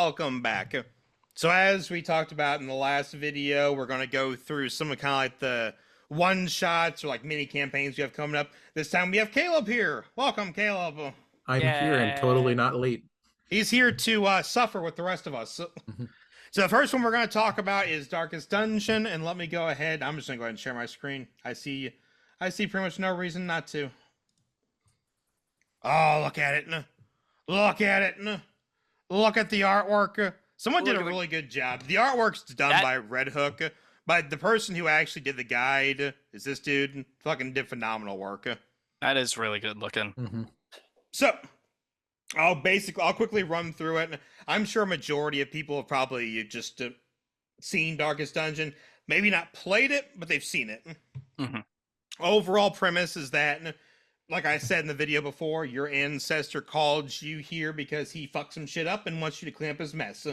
welcome back. So as we talked about in the last video, we're going to go through some of kind of like the one-shots or like mini campaigns we have coming up. This time we have Caleb here. Welcome, Caleb. I'm here and totally not late. He's here to suffer with the rest of us. So the first one we're going to talk about is Darkest Dungeon, and let me go ahead. I'm just going to go ahead and share my screen. I see pretty much no reason not to. Oh, look at it. Look at it. Look at the artwork. Someone did a really good job. The artwork's done by Red Hook, but the person who actually did the guide is this dude. Fucking did phenomenal work. That is really good looking. So, I'll quickly run through it. I'm sure a majority of people have probably just seen Darkest Dungeon. Maybe not played it, but they've seen it. Overall premise is that, like I said in the video before, your ancestor called you here because he fucked some shit up and wants you to clean up his mess.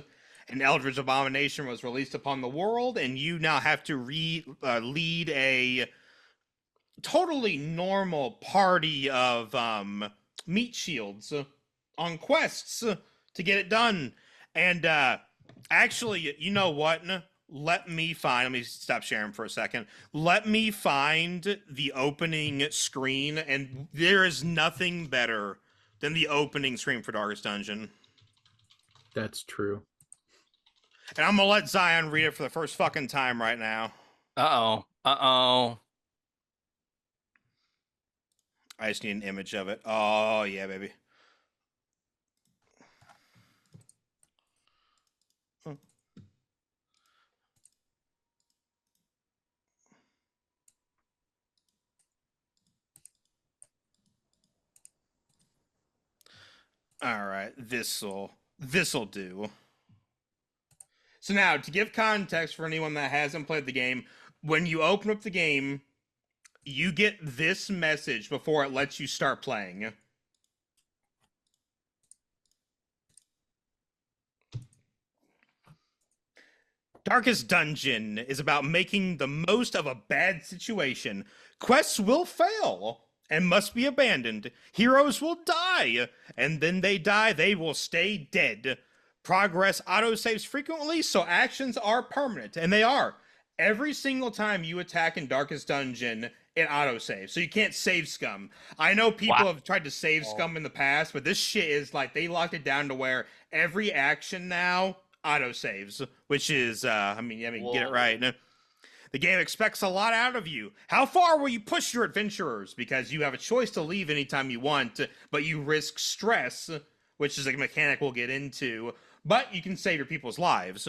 An eldritch abomination was released upon the world, and you now have to lead a totally normal party of meat shields on quests to get it done. And actually, you know what? Let me stop sharing for a second. Let me find the opening screen, and there is nothing better than the opening screen for Darkest Dungeon. That's true. And I'm gonna let Zion read it for the first fucking time right now. Uh-oh. I just need an image of it. Oh, yeah, baby. All right, this'll do. So now, to give context for anyone that hasn't played the game, when you open up the game, you get this message before it lets you start playing. Darkest Dungeon is about making the most of a bad situation. Quests will fail and must be abandoned. Heroes will die, and then they die, they will stay dead. Progress autosaves frequently, so actions are permanent, and they are. Every single time you attack in Darkest Dungeon, it autosaves, so you can't save scum. I know people have tried to save scum in the past, but this shit is like, they locked it down to where every action now autosaves, which is, I mean, get it right. The game expects a lot out of you. How far will you push your adventurers? Because you have a choice to leave anytime you want, but you risk stress, which is a mechanic we'll get into, but you can save your people's lives.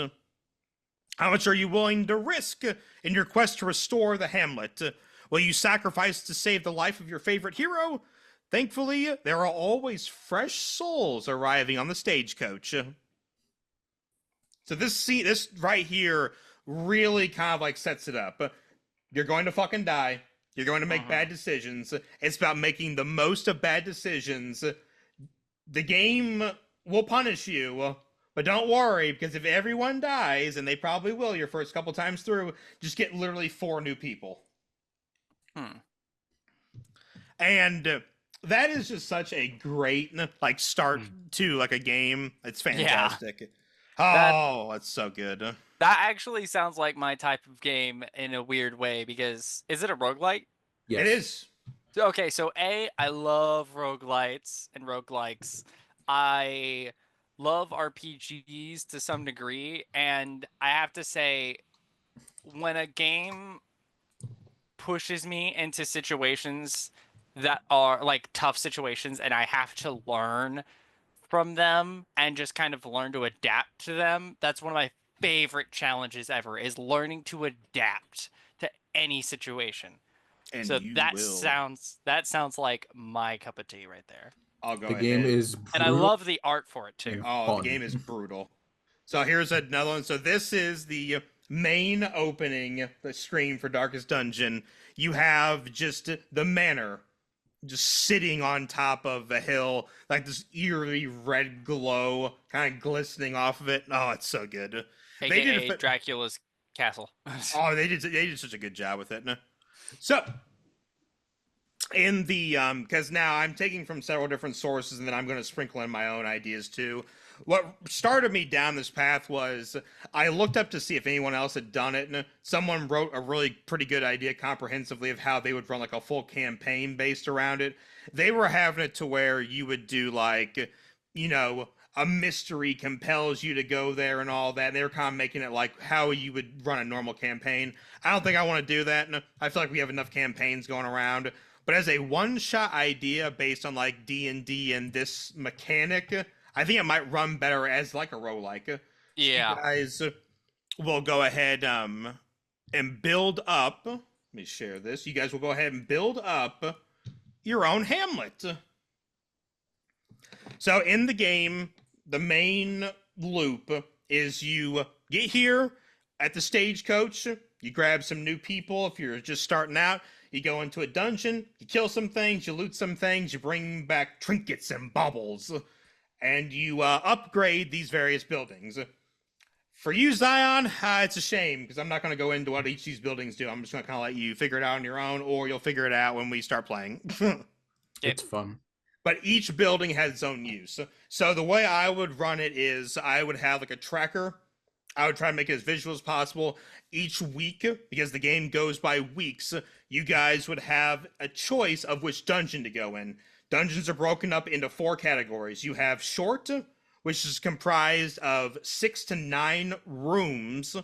How much are you willing to risk in your quest to restore the hamlet? Will you sacrifice to save the life of your favorite hero? Thankfully, there are always fresh souls arriving on the stagecoach. So this right here really kind of like sets it up. You're going to fucking die. You're going to make bad decisions. It's about making the most of bad decisions. The game will punish you, but don't worry, because if everyone dies, and they probably will your first couple times through, just get literally 4 new people. And that is just such a great like start to like a game. It's fantastic. Yeah. Oh, that's so good. That actually sounds like my type of game in a weird way, because is it a roguelike? Yes. It is. Okay, so I love roguelites and roguelikes. I love RPGs to some degree, and I have to say, when a game pushes me into situations that are like tough situations and I have to learn from them and just kind of learn to adapt to them, that's one of my favorite challenges ever, is learning to adapt to any situation. And so that sounds like my cup of tea right there. I'll go The ahead. game is brutal, and I love the art for it too. Oh, the game is brutal. So here's another one. So this is the main opening, the screen for Darkest Dungeon. You have just the manor just sitting on top of a hill, like this eerie red glow kind of glistening off of it. Oh, it's so good. AKA they did Dracula's castle. Oh, they did such a good job with it. So in the because now I'm taking from several different sources, and then I'm going to sprinkle in my own ideas too. What started me down this path was I looked up to see if anyone else had done it, and someone wrote a really pretty good idea comprehensively of how they would run like a full campaign based around it. They were having it to where you would do like, you know, a mystery compels you to go there and all that. And they were kind of making it like how you would run a normal campaign. I don't think I want to do that. And I feel like we have enough campaigns going around. But as a one-shot idea based on like D&D and this mechanic, I think it might run better as like a roguelike. So Yeah. you guys will go ahead and build up. Let me share this. You guys will go ahead and build up your own hamlet. So in the game, the main loop is you get here at the stagecoach, you grab some new people if you're just starting out, you go into a dungeon, you kill some things, you loot some things, you bring back trinkets and baubles, and you upgrade these various buildings. For you, Zion, it's a shame because I'm not going to go into what each of these buildings do. I'm just going to kind of let you figure it out on your own, or you'll figure it out when we start playing. It's fun. But each building has its own use. So the way I would run it is I would have like a tracker. I would try to make it as visual as possible. Each week, because the game goes by weeks, you guys would have a choice of which dungeon to go in. Dungeons are broken up into 4 categories. You have short, which is comprised of 6 to 9 rooms,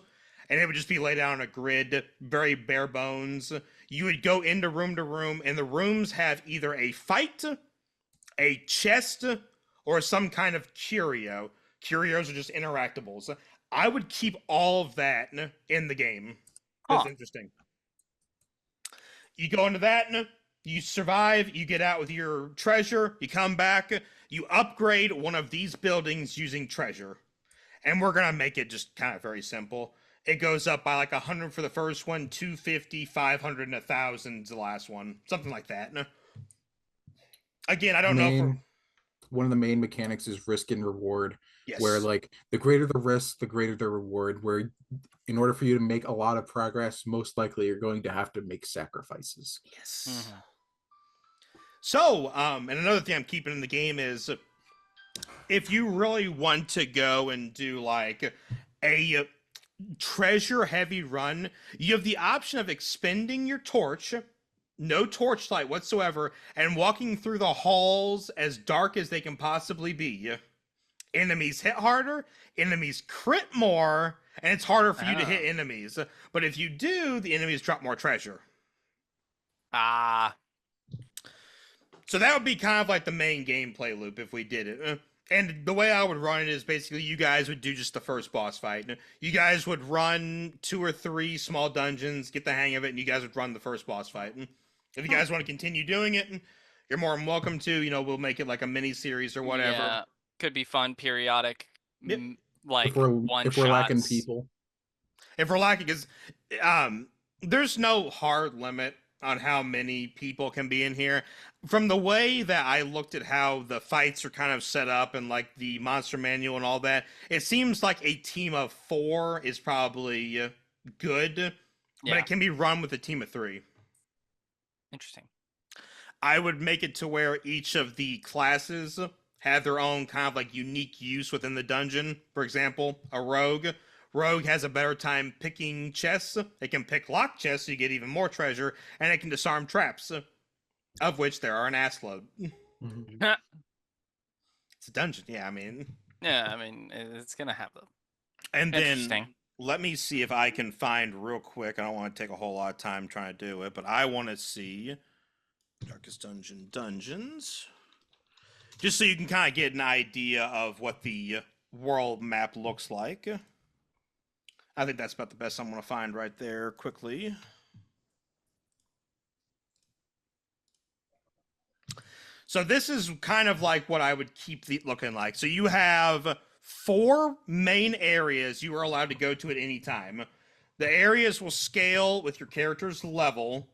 and it would just be laid out on a grid, very bare bones. You would go into room to room, and the rooms have either a fight, a chest, or some kind of curio. Curios are just interactables. I would keep all of that in the game. That's interesting. You go into that, you survive, you get out with your treasure, you come back, you upgrade one of these buildings using treasure. And we're going to make it just kind of very simple. It goes up by like 100 for the first one, 250, 500, and 1,000 the last one. Something like that. Again, I don't know if one of the main mechanics is risk and reward. Yes. Where like the greater the risk, the greater the reward. Where in order for you to make a lot of progress, most likely you're going to have to make sacrifices. Yes. Mm-hmm. So, and another thing I'm keeping in the game is if you really want to go and do like a treasure heavy run, you have the option of expending your torch, no torchlight whatsoever, and walking through the halls as dark as they can possibly be. Enemies hit harder, enemies crit more, and it's harder for you to hit enemies. But if you do, the enemies drop more treasure. So that would be kind of like the main gameplay loop if we did it. And the way I would run it is basically you guys would do just the first boss fight. You guys would run 2 or 3 small dungeons, get the hang of it, and you guys would run the first boss fight. And if you guys want to continue doing it, you're more than welcome to. You know, we'll make it like a mini series or whatever. Yeah, could be fun, periodic, like if we're lacking people. If we're lacking, because there's no hard limit on how many people can be in here. From the way that I looked at how the fights are kind of set up and like the monster manual and all that, it seems like a team of 4 is probably good, but it can be run with a team of 3. Interesting. I would make it to where each of the classes have their own kind of like unique use within the dungeon. For example, a rogue. Rogue has a better time picking chests. It can pick lock chests so you get even more treasure, and it can disarm traps, of which there are an assload. Mm-hmm. It's a dungeon, yeah, I mean. Yeah, I mean, it's going to have them. And then, let me see if I can find real quick. I don't want to take a whole lot of time trying to do it, but I want to see Darkest Dungeon Dungeons. Just so you can kind of get an idea of what the world map looks like. I think that's about the best I'm going to find right there quickly. So this is kind of like what I would keep looking like. So you have 4 main areas you are allowed to go to at any time. The areas will scale with your character's level.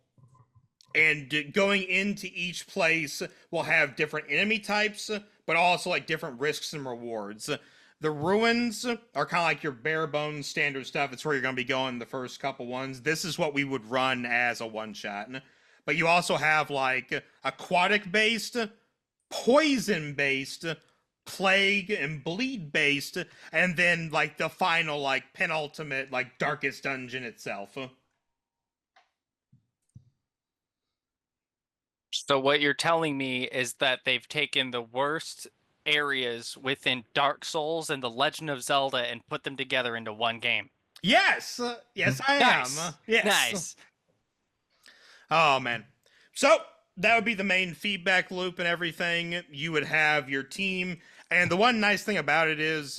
And going into each place will have different enemy types, but also like different risks and rewards. The ruins are kind of like your bare bones standard stuff. It's where you're going to be going the first couple ones. This is what we would run as a one-shot. But you also have like aquatic-based, poison-based, plague and bleed based, and then like the final like penultimate like darkest dungeon itself. So what you're telling me is that they've taken the worst areas within Dark Souls and The Legend of Zelda and put them together into one game. Yes, yes, I am. Nice. Yes. Nice. Oh man. So that would be the main feedback loop and everything. You would have your team, and the one nice thing about it is,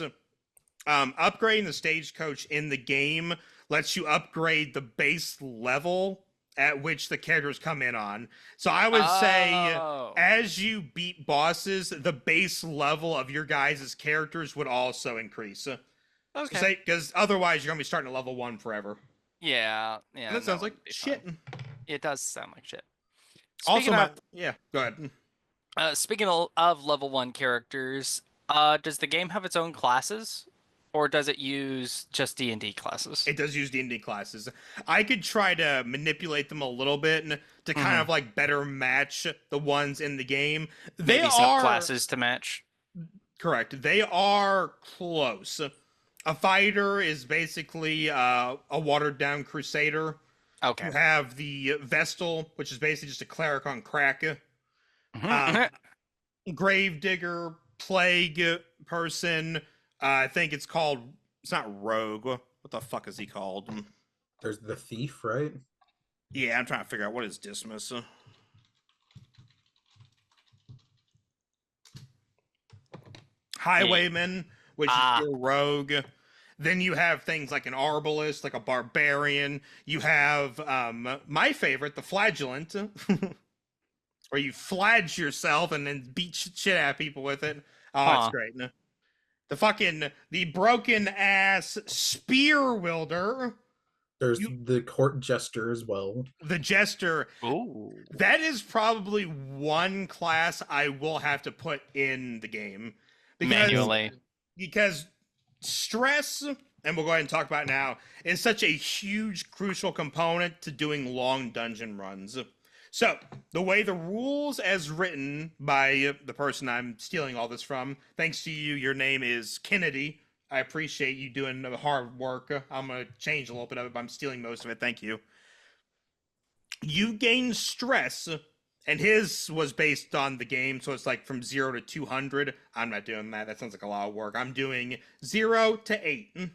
upgrading the stagecoach in the game lets you upgrade the base level at which the characters come in on. So I would say, Oh. as you beat bosses, the base level of your guys' characters would also increase. Okay. Because otherwise you're gonna be starting at level 1 forever. Yeah. And that sounds like would be shit. fun. It does sound like shit. Also, Speaking yeah, go ahead. speaking of level 1 characters, does the game have its own classes, or does it use just D&D classes? It does use D&D classes. I could try to manipulate them a little bit to kind of like better match the ones in the game. They Maybe are classes to match. correct. They are close. A fighter is basically a watered down crusader. Okay. You have the Vestal, which is basically just a cleric on crack. Gravedigger, plague person. I think it's called. It's not rogue. What the fuck is he called? There's the thief, right? Yeah, I'm trying to figure out what is Dismas. Highwayman, which is your rogue. Then you have things like an arbalist, like a barbarian. You have my favorite, the flagellant, where you flage yourself and then beat shit out of people with it. Oh, it's great. The broken ass spear wielder. There's the court jester as well. The jester. Ooh. That is probably one class I will have to put in the game. Manually. Because stress, and we'll go ahead and talk about it now, is such a huge, crucial component to doing long dungeon runs. So, the way the rules as written by the person I'm stealing all this from, thanks to you, your name is Kennedy. I appreciate you doing the hard work. I'm going to change a little bit of it, but I'm stealing most of it. Thank you. You gain stress, and his was based on the game, so it's like from 0 to 200. I'm not doing that. That sounds like a lot of work. I'm doing 0 to 8.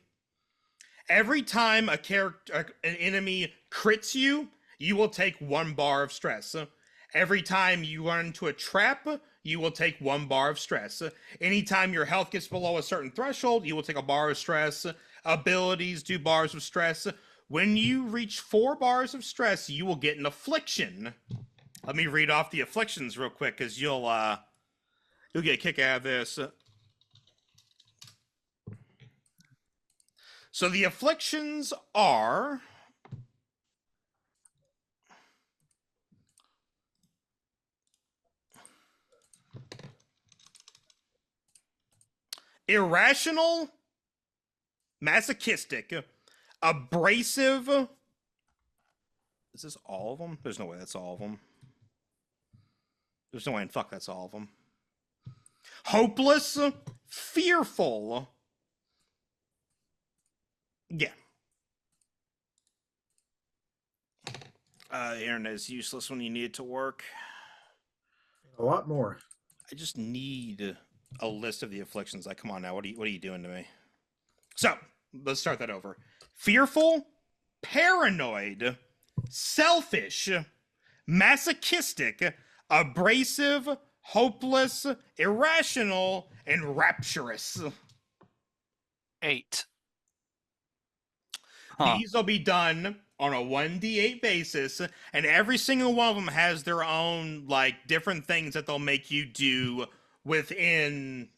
Every time an enemy crits you, you will take 1 bar of stress. Every time you run into a trap, you will take 1 bar of stress. Anytime your health gets below a certain threshold, you will take a bar of stress. Abilities do bars of stress. When you reach 4 bars of stress, you will get an affliction. Let me read off the afflictions real quick, because you'll get a kick out of this. So the afflictions are irrational, masochistic, abrasive. Is this all of them? There's no way that's all of them. There's no way in fuck that's all of them. Hopeless, fearful. Yeah. The internet is useless when you need it to work. A lot more. I just need a list of the afflictions. Like, come on now, what are you doing to me? So, let's start that over. Fearful, paranoid, selfish, masochistic, abrasive, hopeless, irrational, and rapturous. 8. Huh. These will be done on a 1d8 basis, and every single one of them has their own, like, different things that they'll make you do within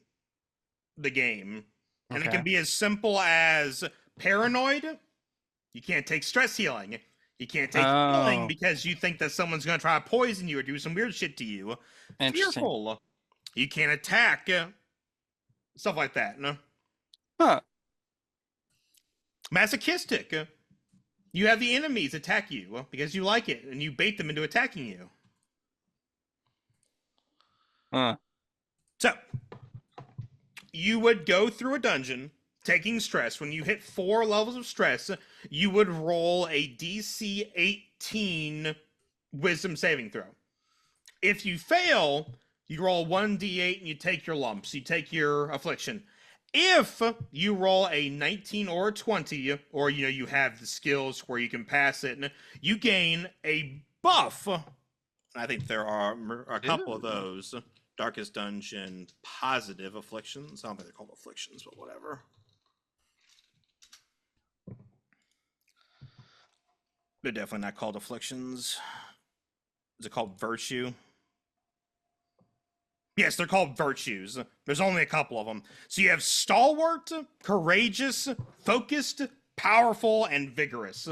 the game. And it can be as simple as paranoid. You can't take stress healing. You can't take healing because you think that someone's going to try to poison you or do some weird shit to you. Fearful. You can't attack. Stuff like that. No? Huh. Masochistic. You have the enemies attack you because you like it and you bait them into attacking you. Huh. So, you would go through a dungeon taking stress. When you hit 4 levels of stress, you would roll a DC 18 wisdom saving throw. If you fail, you roll 1d8 and you take your lumps. You take your affliction. If you roll a 19 or a 20, or you have the skills where you can pass it, you gain a buff. I think there are a couple of those. Darkest Dungeon positive afflictions. I don't think they're called afflictions, but whatever. They're definitely not called afflictions. Is it called virtue? Yes, they're called virtues. There's only a couple of them. So you have stalwart, courageous, focused, powerful, and vigorous.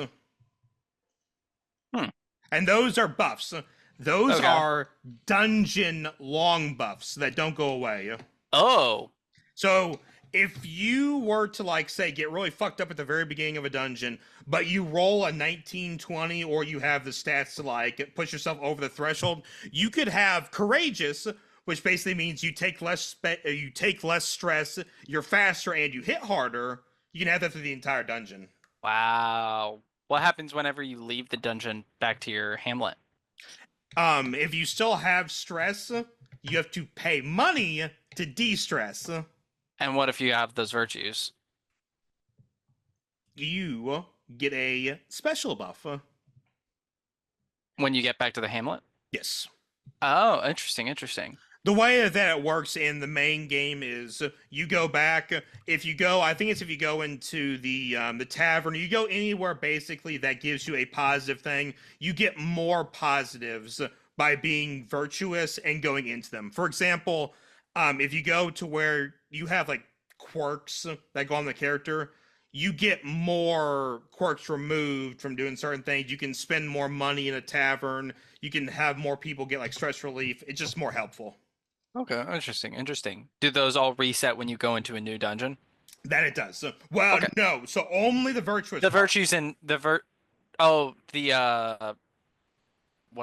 And those are buffs. Those are dungeon long buffs that don't go away. Oh. So if you were to, like, say, get really fucked up at the very beginning of a dungeon, but you roll a 1920, or you have the stats to, like, push yourself over the threshold, you could have courageous, which basically means you take less stress, you're faster, and you hit harder. You can have that through the entire dungeon. Wow. What happens whenever you leave the dungeon back to your hamlet? If you still have stress, you have to pay money to de-stress. And what if you have those virtues? You get a special buff. When you get back to the hamlet? Yes. Oh, interesting. The way that it works in the main game is you go back. If you go into the tavern, you go anywhere basically that gives you a positive thing. You get more positives by being virtuous and going into them. For example, if you go to where you have like quirks that go on the character, you get more quirks removed from doing certain things. You can spend more money in a tavern. You can have more people get like stress relief. It's just more helpful. Okay, interesting. Do those all reset when you go into a new dungeon? That it does. Well, Okay. no. So only the virtuous. The part. virtues and the what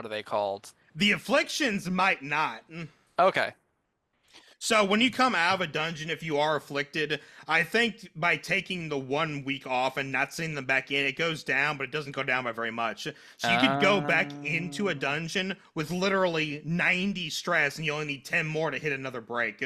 are they called? The afflictions might not. Okay. So when you come out of a dungeon, if you are afflicted, I think by taking the 1 week off and not sending them back in, it goes down, but it doesn't go down by very much. So you could go back into a dungeon with literally 90 stress, and you only need 10 more to hit another break.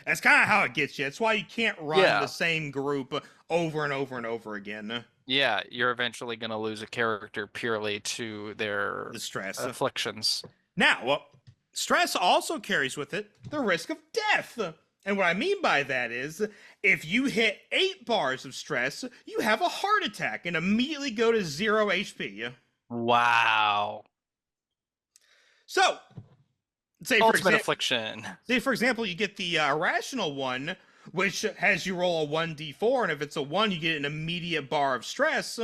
That's kind of how it gets you. That's why you can't run the same group over and over and over again. Yeah, you're eventually going to lose a character purely to their The stress. afflictions. Now, stress also carries with it the risk of death. And what I mean by that is, if you hit 8 bars of stress, you have a heart attack and immediately go to 0 HP. Wow. So, Ultimate affliction. Say, for example, you get the irrational one, which has you roll a 1d4, and if it's a 1, you get an immediate bar of stress.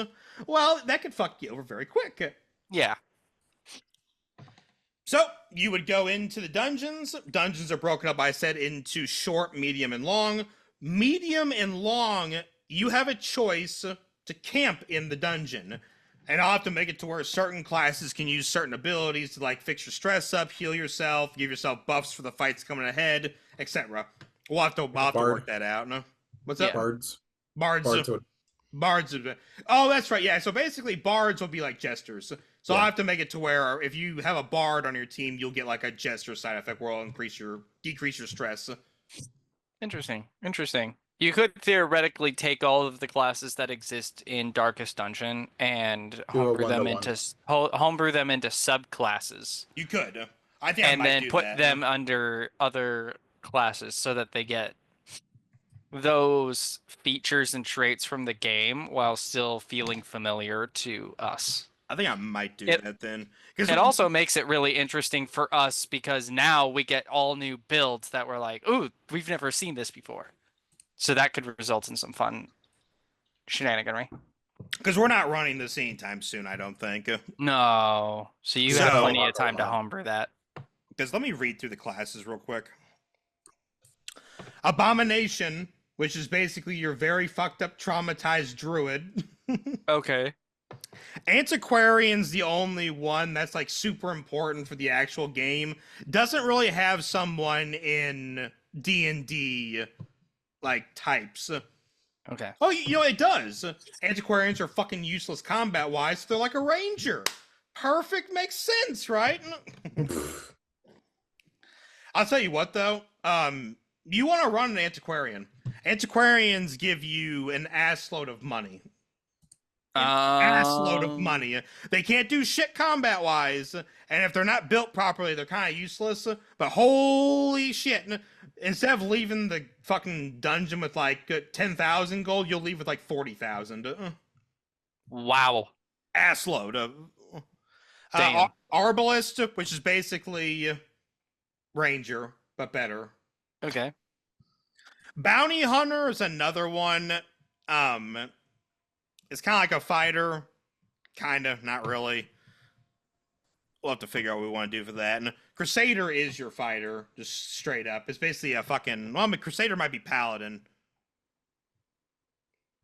Well, that could fuck you over very quick. Yeah. So, you would go into the dungeons. Dungeons are broken up, I said, into short, medium, and long. Medium and long, you have a choice to camp in the dungeon. And I'll have to make it to where certain classes can use certain abilities to, like, fix your stress up, heal yourself, give yourself buffs for the fights coming ahead, etc. We'll have to work that out. No? What's up? Bards. Bards. Oh, that's right. Yeah. So basically, bards will be like jesters. So I'll have to make it to where if you have a bard on your team, you'll get like a jester side effect where it'll decrease your stress. Interesting. You could theoretically take all of the classes that exist in Darkest Dungeon and homebrew them into subclasses. You could. I think I and might then do put that. them under other classes so that they get those features and traits from the game while still feeling familiar to us. I think I might do that then. It also makes it really interesting for us because now we get all new builds that we're like, ooh, we've never seen this before. So that could result in some fun shenaniganry. Because we're not running this anytime soon, I don't think. No. So you have plenty of time to homebrew that. Because let me read through the classes real quick. Abomination, which is basically your very fucked up, traumatized druid. Okay. Antiquarian's the only one that's like super important for the actual game. Doesn't really have someone in D&D like types. Okay. Oh, it does. Antiquarians are fucking useless combat wise. So they're like a ranger. Perfect, makes sense, right? I'll tell you what though. You want to run an antiquarian. Antiquarians give you an assload of money. Assload of money. They can't do shit combat wise, and if they're not built properly, they're kind of useless. But holy shit! Instead of leaving the fucking dungeon with like 10,000 gold, you'll leave with like 40,000. Wow. Assload. Damn. Arbalist, which is basically ranger but better. Okay. Bounty hunter is another one. It's kind of like a fighter. Kind of, not really. We'll have to figure out what we want to do for that. And Crusader is your fighter, just straight up. It's basically a fucking... Well, I mean, Crusader might be Paladin.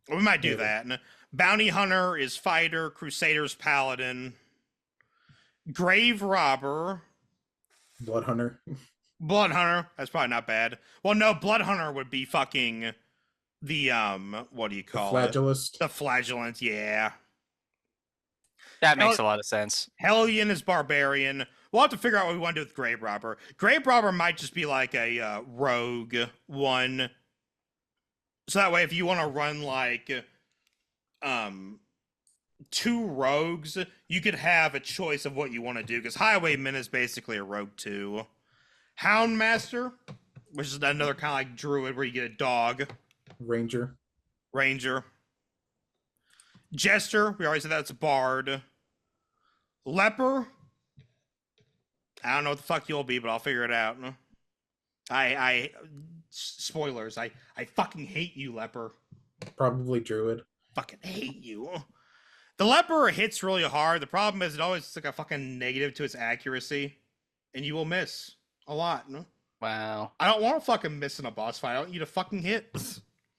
We might do that. And Bounty Hunter is fighter. Crusader's Paladin. Grave Robber. Blood Hunter. Blood Hunter. That's probably not bad. Well, no, Blood Hunter would be fucking... The, what do you call it? Flagellist. The Flagellant, yeah. That makes a lot of sense. Hellion is Barbarian. We'll have to figure out what we want to do with Grave Robber. Grave Robber might just be like a rogue one. So that way, if you want to run like 2 rogues, you could have a choice of what you want to do. Because Highwayman is basically a rogue 2. Houndmaster, which is another kind of like Druid where you get a dog. Ranger. Jester, we already said that's a bard. Leper, I don't know what the fuck you'll be, but I'll figure it out. Spoilers, I fucking hate you, Leper. Probably Druid. Fucking hate you. The Leper hits really hard. The problem is it always is like a fucking negative to its accuracy, and you will miss a lot. Wow. I don't want to fucking miss in a boss fight. I want you to fucking hit.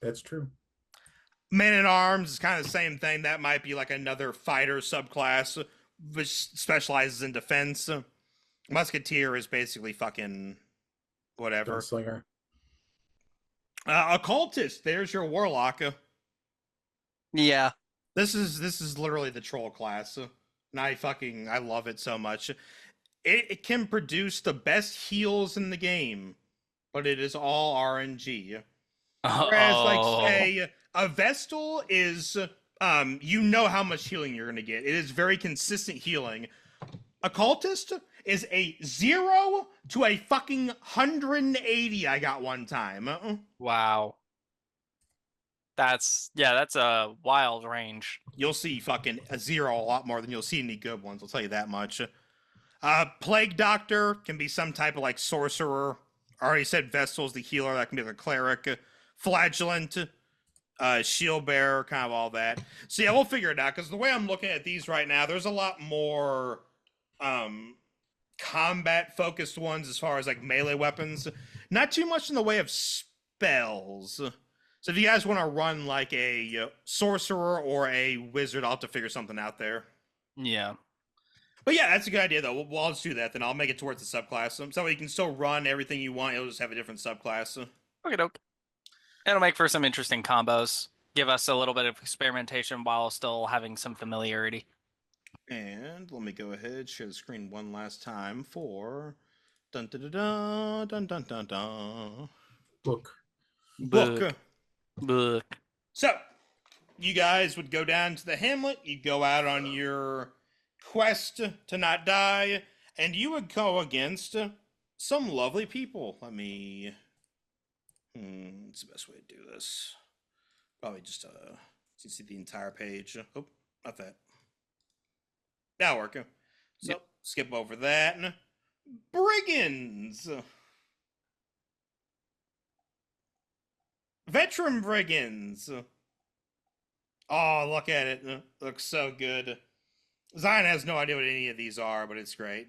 That's true. Man-at-Arms is kind of the same thing. That might be like another fighter subclass, which specializes in defense. Musketeer is basically fucking whatever. Gunslinger. Occultist, there's your warlock. Yeah. This is literally the troll class. And I love it so much. It can produce the best heals in the game, but it is all RNG. Whereas, like, say, a Vestal is, you know how much healing you're going to get. It is very consistent healing. Occultist is a 0 to a fucking 180 I got one time. Wow. That's a wild range. You'll see fucking a 0 a lot more than you'll see any good ones, I'll tell you that much. Plague Doctor can be some type of, like, sorcerer. I already said Vestal's the healer. That can be like a cleric. Flagellant, shield bearer, kind of all that. So yeah, we'll figure it out, because the way I'm looking at these right now, there's a lot more combat focused ones as far as like melee weapons. Not too much in the way of spells. So if you guys want to run like a sorcerer or a wizard, I'll have to figure something out there. Yeah. But yeah, that's a good idea though. I'll just do that, then I'll make it towards the subclass. So you can still run everything you want, it'll just have a different subclass. Okay, doke. It'll make for some interesting combos. Give us a little bit of experimentation while still having some familiarity. And let me go ahead, share the screen one last time for dun dun dun dun dun dun dun. Book. So, you guys would go down to the hamlet, you'd go out on your quest to not die, and you would go against some lovely people. Let me... what's the best way to do this? Probably just so you can see the entire page. Oh, not that. That'll work. So, yep. Skip over that. Brigands! Veteran Brigands! Oh, look at it. It looks so good. Zion has no idea what any of these are, but it's great.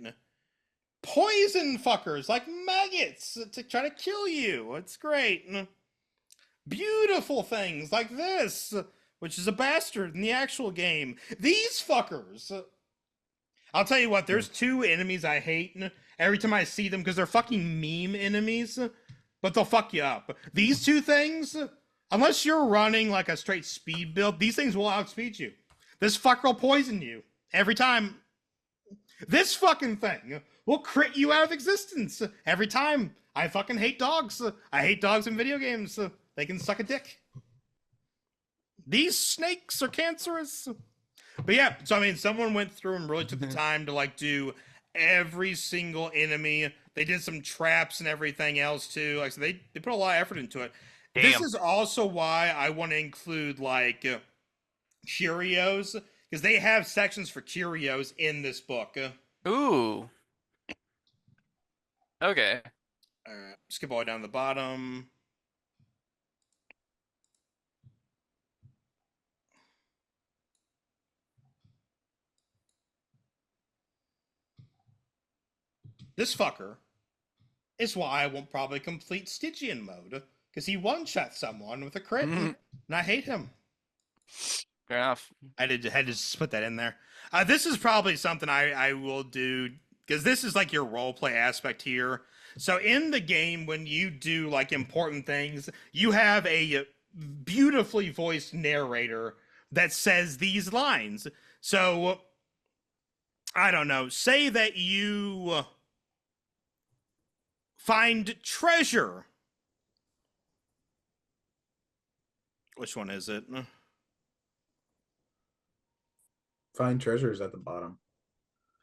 Poison fuckers, like maggots, to try to kill you. It's great. Beautiful things like this, which is a bastard in the actual game. These fuckers. I'll tell you what, there's 2 enemies I hate every time I see them, because they're fucking meme enemies, but they'll fuck you up. These two things, unless you're running like a straight speed build, these things will outspeed you. This fucker will poison you every time. This fucking thing will crit you out of existence every time. I fucking hate dogs. I hate dogs in video games. They can suck a dick. These snakes are cancerous. But yeah, so I mean, someone went through and really took the time to like do every single enemy. They did some traps and everything else too. Like so they put a lot of effort into it. Damn. This is also why I want to include like curios, because they have sections for curios in this book. Ooh. Okay. Skip all the way down to the bottom. This fucker is why I won't probably complete Stygian mode, because he one-shot someone with a crit, and I hate him. Fair enough. I had to just put that in there. This is probably something I will do, because this is like your roleplay aspect here. So in the game, when you do like important things, you have a beautifully voiced narrator that says these lines. So, I don't know, say that you find treasure. Which one is it? Find treasures at the bottom.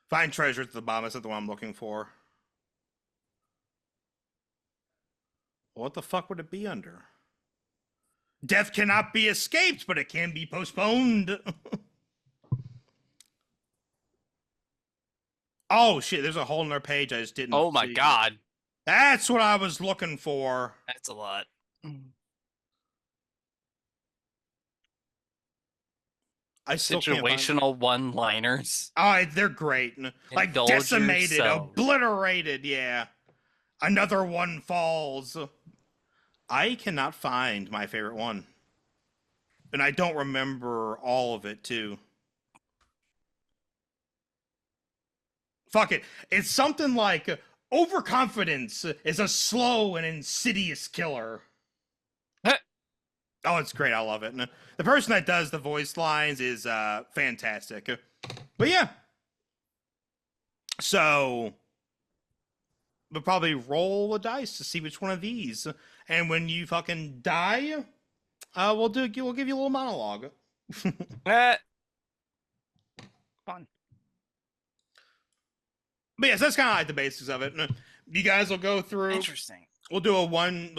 Find treasure at the bottom. Is that the one I'm looking for? What the fuck would it be under? Death cannot be escaped, but it can be postponed. Oh shit, there's a whole nother page I just didn't Oh my see. god. That's what I was looking for. That's a lot. I still can't find... Situational one-liners. Oh, they're great. Like Indulge decimated, yourself. obliterated, yeah. Another one falls. I cannot find my favorite one. And I don't remember all of it, too. Fuck it. It's something like, overconfidence is a slow and insidious killer. Oh, it's great. I love it. And the person that does the voice lines is fantastic. But yeah. So, we'll probably roll a dice to see which one of these. And when you fucking die, we'll give you a little monologue. Fun. But yes, that's kind of like the basics of it. You guys will go through. Interesting. We'll do a one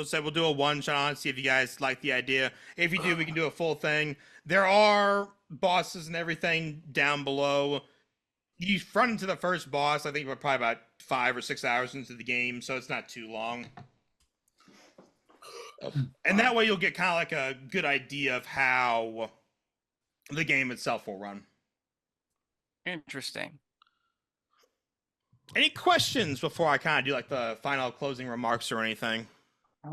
shot on, see if you guys like the idea. If you do, we can do a full thing. There are bosses and everything down below. You run into the first boss, I think we're probably about 5 or 6 hours into the game, so it's not too long. And that way you'll get kind of like a good idea of how the game itself will run. Interesting. Any questions before I kind of do like the final closing remarks or anything? No,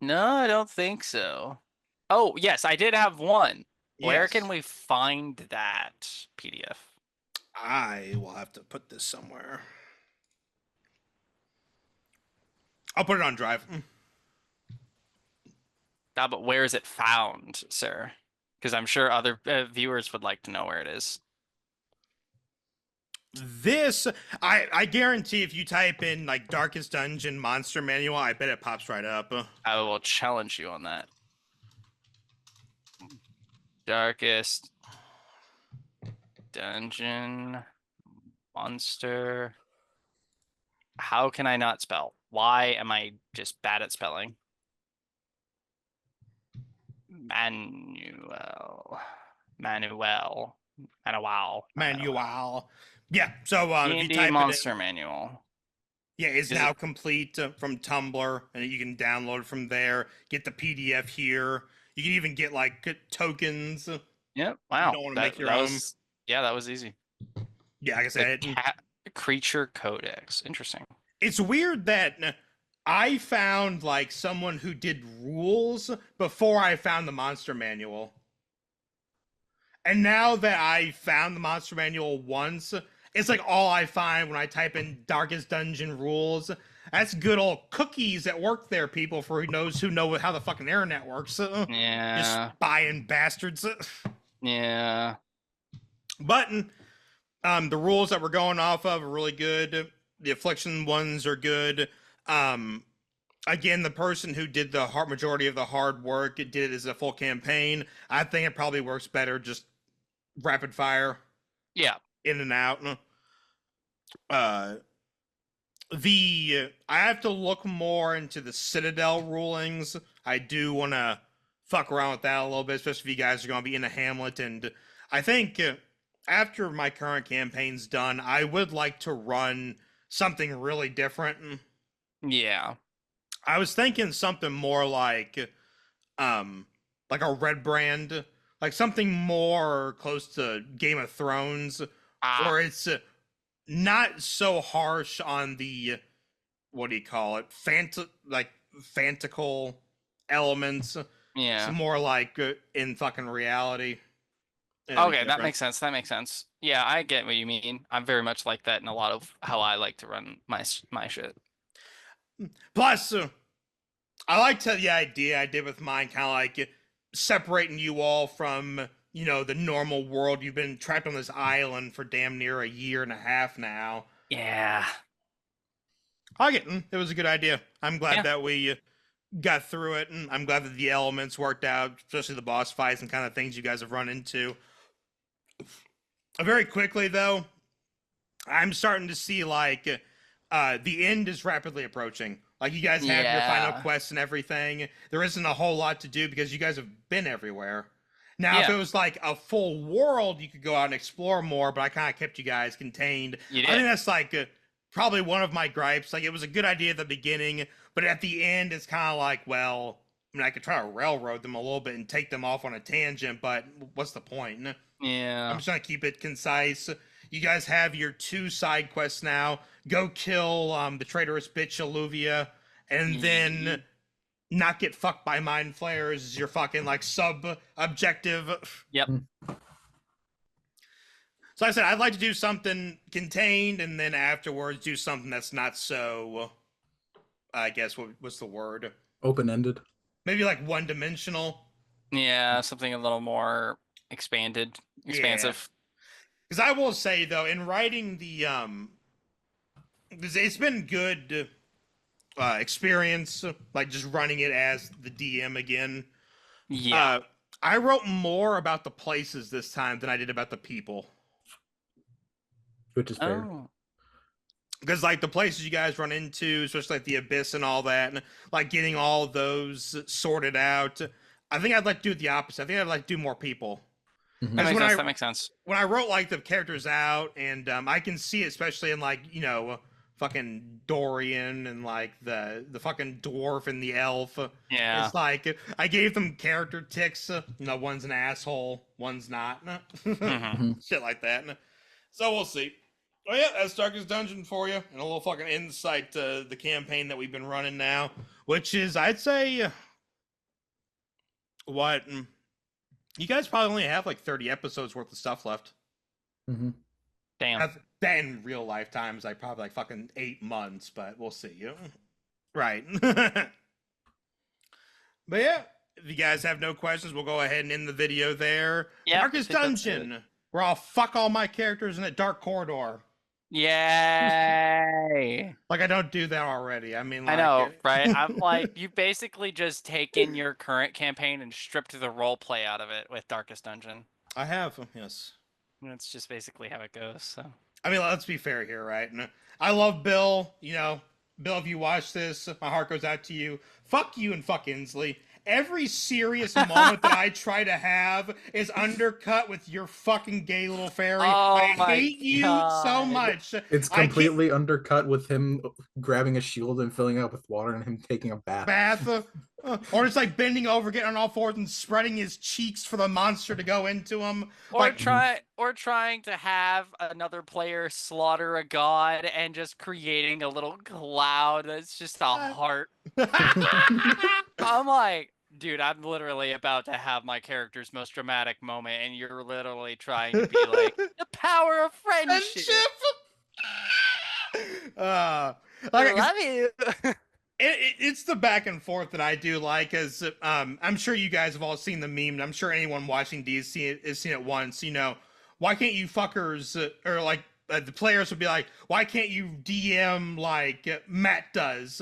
I don't think so. Oh, yes, I did have one. Where Yes. can we find that PDF? I will have to put this somewhere. I'll put it on Drive. Ah, but where is it found, sir? Because I'm sure other viewers would like to know where it is. This, I guarantee if you type in like Darkest Dungeon Monster Manual, I bet it pops right up. I will challenge you on that. Darkest Dungeon Monster. How can I not spell? Why am I just bad at spelling? Manual. Yeah, so if you D&D type Monster it in, Manual. yeah, it's Is now complete from Tumblr, and you can download from there. Get the PDF here. You can even get like tokens. Yep. Wow. don't wanna make your own. Yeah, that was easy. Yeah, like I The said, Creature Codex. Interesting. it's weird that I found like someone who did rules before I found the monster manual. And now that I found the monster manual once, it's like all I find when I type in Darkest Dungeon rules. That's good old cookies that work there, people, for who know how the fucking internet works. You Yeah. spying bastards. Yeah. But the rules that we're going off of are really good. The affliction ones are good. Again, the person who did the majority of the hard work did it as a full campaign. I think it probably works better just rapid fire. Yeah. In and out. I have to look more into the Citadel rulings. I do want to fuck around with that a little bit, especially if you guys are going to be in a Hamlet. And I think after my current campaign's done, I would like to run something really different. Yeah. I was thinking something more like a Red Brand, like something more close to Game of Thrones, where it's not so harsh on the, what do you call it, fantical elements. Yeah. It's more like in fucking reality. Okay, that makes sense. That makes sense. Yeah, I get what you mean. I'm very much like that in a lot of how I like to run my shit. Plus, I liked the idea I did with mine, kind of like separating you all from, the normal world. You've been trapped on this island for damn near a year and a half now. Yeah. It was a good idea. I'm glad that we got through it, and I'm glad that the elements worked out, especially the boss fights and kind of things you guys have run into. Very quickly, though, I'm starting to see, like, the end is rapidly approaching. Like, you guys have your final quests and everything. There isn't a whole lot to do because you guys have been everywhere. Now, if it was, like, a full world, you could go out and explore more, but I kind of kept you guys contained. I think that's, like, probably one of my gripes. Like, it was a good idea at the beginning, but at the end, it's kind of like, well, I mean, I could try to railroad them a little bit and take them off on a tangent, but what's the point? Yeah. I'm just going to keep it concise. You guys have your 2 side quests now. Go kill the traitorous bitch Alluvia, and then not get fucked by mind flayers is your fucking, like, sub-objective. Yep. So I said, I'd like to do something contained, and then afterwards do something that's not so, I guess, what's the word? Open-ended. Maybe, like, one-dimensional. Yeah, something a little more expansive. Because I will say, though, in writing the, it's been good experience, like, just running it as the DM again. Yeah. I wrote more about the places this time than I did about the people. Which is fair. Because, like, the places you guys run into, especially, like, the Abyss and all that, and, like, getting all of those sorted out, I think I'd like to do the opposite. I think I'd like to do more people. That makes sense. When I wrote, like, the characters out, and I can see it, especially in, like, fucking Dorian and, like, the fucking dwarf and the elf. Yeah. It's like, I gave them character tics. One's an asshole, one's not. Shit like that. So we'll see. Oh yeah, that's Darkest Dungeon for you, and a little fucking insight to the campaign that we've been running now, which is, I'd say, you guys probably only have like 30 episodes worth of stuff left. Damn. That in real lifetime is like probably like fucking 8 months, but we'll see. Right. But yeah, if you guys have no questions, we'll go ahead and end the video there. Yep, Darkest Dungeon, where I'll fuck all my characters in a dark corridor. Yay! Like, I don't do that already. I mean, like, I know, right? I'm like, you basically just taken your current campaign and stripped the role play out of it with Darkest Dungeon. I have, yes. And that's just basically how it goes. So, I mean, let's be fair here, right? And I love Bill. Bill, if you watch this, my heart goes out to you. Fuck you and fuck Inslee. Every serious moment that I try to have is undercut with your fucking gay little fairy. I hate you so much. It's completely undercut with him grabbing a shield and filling it up with water and him taking a bath. Or just like bending over, getting on all fours and spreading his cheeks for the monster to go into him. Or trying to have another player slaughter a god and just creating a little cloud that's just a heart. I'm like, dude, I'm literally about to have my character's most dramatic moment, and you're literally trying to be like, the power of friendship. Like, Love you. it's the back and forth that I do like, as I'm sure you guys have all seen the meme, and I'm sure anyone watching D has seen it once. You know, why can't you fuckers, or like the players would be like, why can't you DM like Matt does?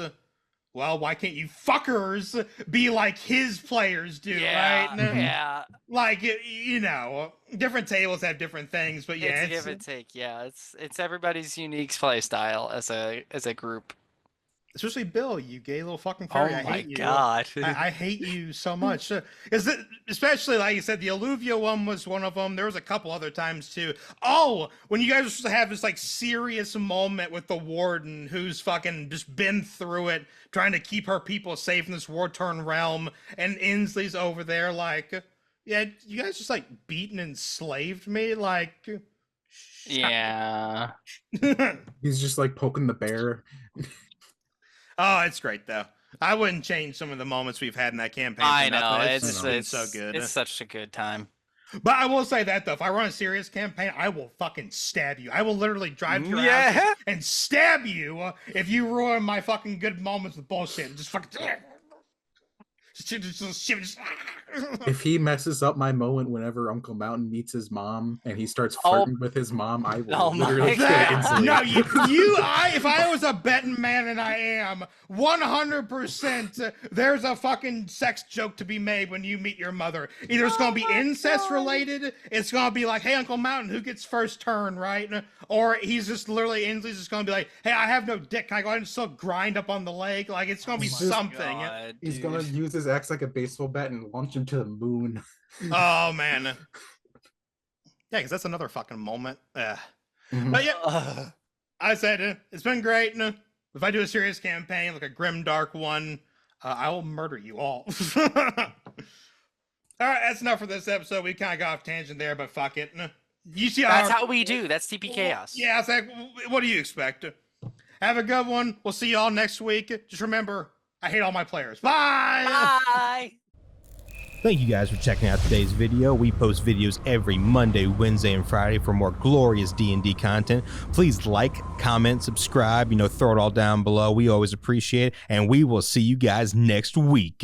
Well, why can't you fuckers be like his players do, right? Yeah. Like, you know, different tables have different things, but yeah, It's a give and take. Yeah, it's everybody's unique play style as a group. especially Bill, you gay little fucking Oh furry. I my hate you. god. I hate you so much. Because especially, like you said, the Alluvia one was one of them. There was a couple other times too. Oh, when you guys were supposed to have this like serious moment with the warden who's fucking just been through it, trying to keep her people safe in this war-torn realm, and Inslee's over there like, yeah, you guys just like beat and enslaved me, like. Yeah. He's just like poking the bear. Oh, it's great though. I wouldn't change some of the moments we've had in that campaign. I for know. nothing. It's been so good. It's such a good time. But I will say that though, if I run a serious campaign, I will fucking stab you. I will literally drive to your house and stab you if you ruin my fucking good moments with bullshit. Just fucking. If he messes up my moment whenever Uncle Mountain meets his mom and he starts flirting with his mom, I will literally kill instantly. No, if I was a betting man, and I am 100%, there's a fucking sex joke to be made when you meet your mother. Either it's gonna be incest related, it's gonna be like, hey, Uncle Mountain, who gets first turn, right? Or he's just literally, Inslee's just gonna be like, hey, I have no dick, can I go ahead and still grind up on the leg? Like, it's gonna be something. God, He's gonna use his axe like a baseball bat and launch him to the moon. Oh man. Yeah, because that's another fucking moment. But yeah, I said it's been great. If I do a serious campaign, like a grim dark one, I will murder you all. All right, that's enough for this episode. We kind of got off tangent there, but fuck it. You see That's how we do. That's TPKhaos. Yeah, it's like, what do you expect? Have a good one. We'll see y'all next week. Just remember, I hate all my players. Bye! Bye! Thank you guys for checking out today's video. We post videos every Monday, Wednesday, and Friday for more glorious D&D content. Please like, comment, subscribe, throw it all down below. We always appreciate it, and we will see you guys next week.